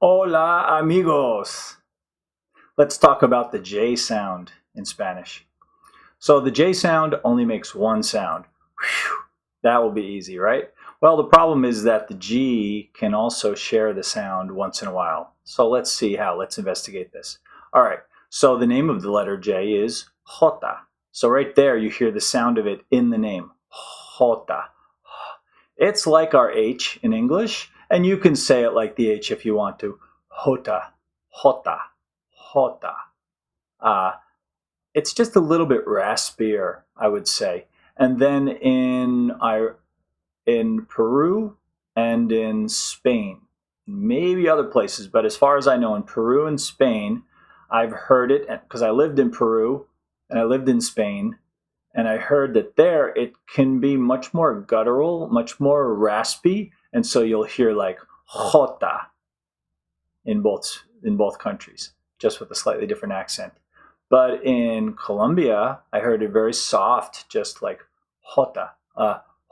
Hola, amigos. Let's talk about the J sound in Spanish. So the J sound only makes one sound. Whew, that will be easy, right? Well, the problem is that the G can also share the sound once in a while. So let's see how. Let's investigate this. All right. So the name of the letter J is Jota. So right there, you hear the sound of it in the name. Jota. It's like our H in English, and you can say it like the H if you want to. Jota, Jota, Jota. Uh, it's just a little bit raspier, I would say. And then in Peru and in Spain, maybe other places, but as far as I know, in Peru and Spain, I've heard it because I lived in Peru and I lived in Spain, and I heard that there it can be much more guttural, much more raspy, and so you'll hear like jota in both countries, just with a slightly different accent. But in Colombia, I heard it very soft, just like jota,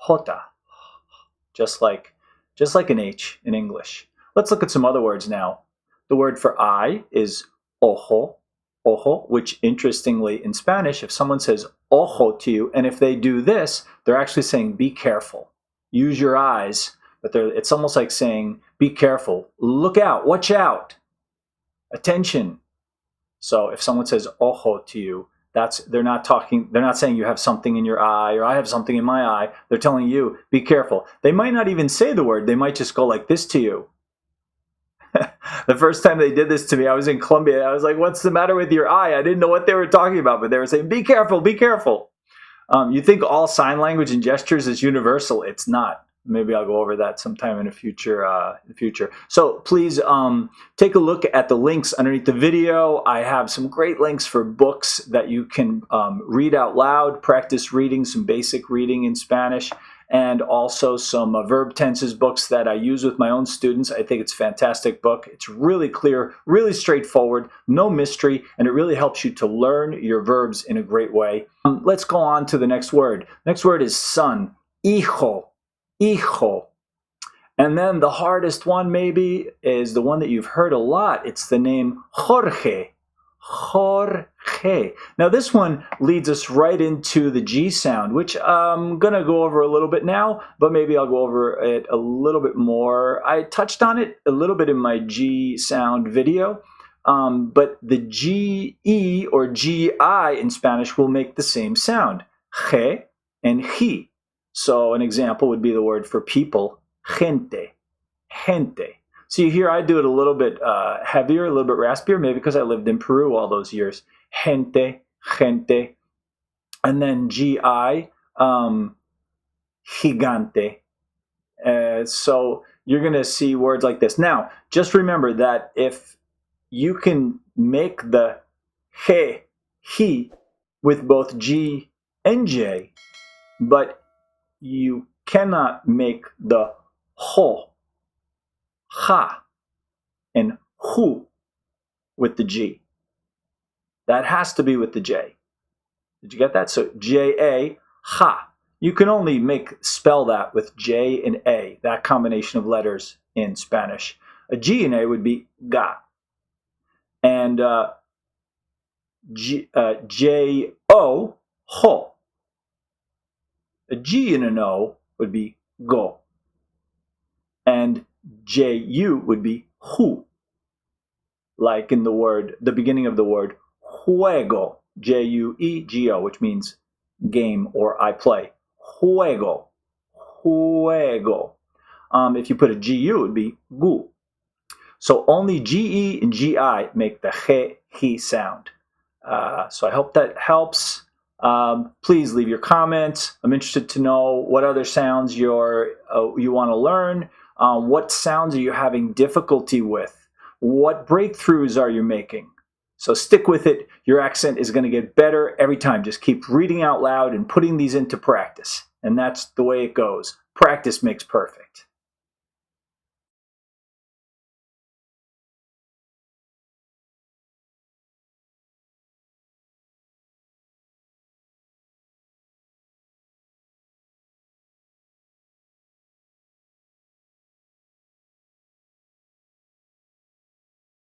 jota, just like an H in English. Let's look at some other words now. The word for eye is ojo, ojo, which interestingly in Spanish, if someone says ojo to you, and if they do this, they're actually saying be careful, use your eyes, but it's almost like saying be careful, look out, watch out, attention. So if someone says ojo to you, they're not saying you have something in your eye or I have something in my eye. They're telling you, be careful. They might not even say the word. They might just go like this to you. The first time they did this to me, I was in Colombia. I was like, what's the matter with your eye? I didn't know what they were talking about, but they were saying, be careful, be careful. You think all sign language and gestures is universal. It's not. Maybe I'll go over that sometime in the future. So please take a look at the links underneath the video. I have some great links for books that you can read out loud, practice reading some basic reading in Spanish, and also some verb tenses books that I use with my own students. I think it's a fantastic book. It's really clear, really straightforward, no mystery, and it really helps you to learn your verbs in a great way. Let's go on to the next word. Next word is son, hijo. Hijo. And then the hardest one maybe is the one that you've heard a lot. It's the name Jorge. Jorge. Now this one leads us right into the G sound, which I'm going to go over a little bit now, but maybe I'll go over it a little bit more. I touched on it a little bit in my G sound video, but the G-E or G-I in Spanish will make the same sound. Je and he. So an example would be the word for people, gente, gente. So you hear I do it a little bit heavier, a little bit raspier, maybe because I lived in Peru all those years. Gente, gente. And then G-I, gigante. So you're going to see words like this. Now, just remember that if you can make the he with both G and J, but you cannot make the ho, ha, and hu with the G. That has to be with the J. Did you get that? So J-A, ha. You can only spell that with J and A, that combination of letters in Spanish. A G and A would be ga. And J-O, ho. A G and an O would be go. And J-U would be hu. Like in the beginning of the word juego, J-U-E-G-O, which means game or I play. Juego, juego. If you put a G-U, it would be gu. So only G-E and G-I make the he sound. So I hope that helps. Please leave your comments. I'm interested to know what other sounds you want to learn. What sounds are you having difficulty with? What breakthroughs are you making? So stick with it. Your accent is going to get better every time. Just keep reading out loud and putting these into practice. And that's the way it goes. Practice makes perfect.